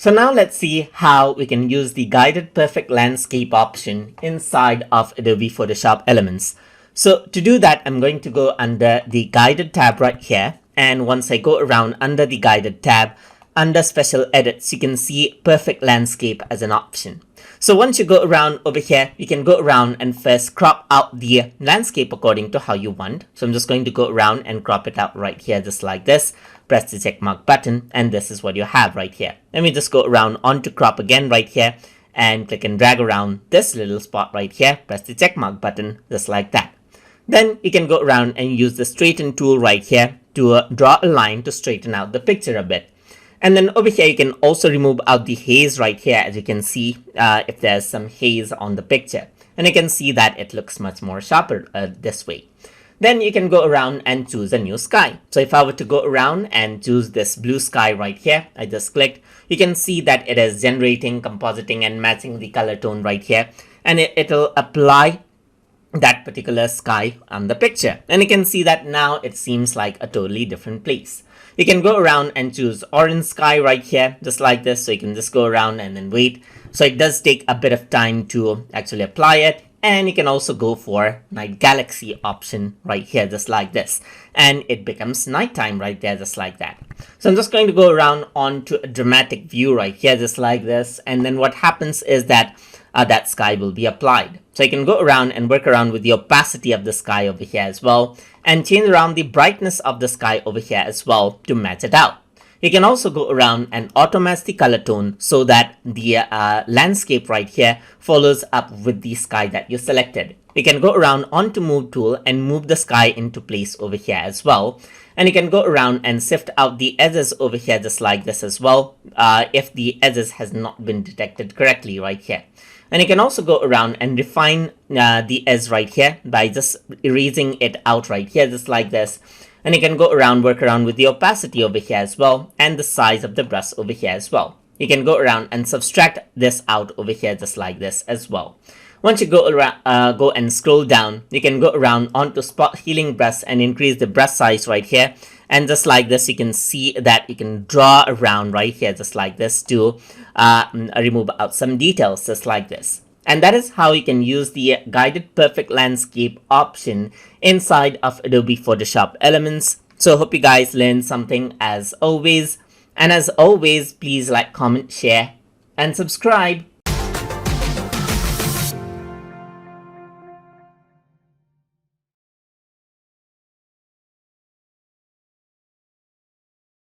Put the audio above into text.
So now let's see how we can use the guided perfect landscape option inside of Adobe Photoshop Elements. So to do that, I'm going to go under the guided tab right here. And once I go around under the guided tab, under special edits, you can see perfect landscape as an option. So once you go around over here, you can go around and first crop out the landscape according to how you want. So I'm just going to go around and crop it out right here, just like this. Press the check mark button, and this is what you have right here. Let me just go around onto crop again right here and click and drag around this little spot right here. Press the check mark button, just like that. Then you can go around and use the straighten tool right here to draw a line to straighten out the picture a bit. And then over here, you can also remove out the haze right here, as you can see if there's some haze on the picture. And you can see that it looks much more sharper this way. Then you can go around and choose a new sky. So if I were to go around and choose this blue sky right here, I just clicked, you can see that it is generating, compositing, and matching the color tone right here. And it'll apply that particular sky on the picture. And you can see that now it seems like a totally different place. You can go around and choose orange sky right here, just like this. So you can just go around and then wait. So it does take a bit of time to actually apply it. And you can also go for night galaxy option right here, just like this. And it becomes nighttime right there, just like that. So I'm just going to go around onto a dramatic view right here, just like this. And then what happens is that that sky will be applied. So you can go around and work around with the opacity of the sky over here as well, and change around the brightness of the sky over here as well to match it out. You can also go around and auto-match the color tone so that the landscape right here follows up with the sky that you selected. You can go around onto move tool and move the sky into place over here as well. And you can go around and sift out the edges over here just like this as well, if the edges has not been detected correctly right here. And you can also go around and refine the edge right here by just erasing it out right here, just like this. And you can go around, work around with the opacity over here as well, and the size of the brush over here as well. You can go around and subtract this out over here, just like this as well. Once you go around, go and scroll down, you can go around onto spot healing brush and increase the brush size right here. And just like this, you can see that you can draw around right here, just like this, to remove out some details, just like this. And that is how you can use the guided perfect landscape option inside of Adobe Photoshop Elements. So hope you guys learned something as always. And as always, please like, comment, share, and subscribe.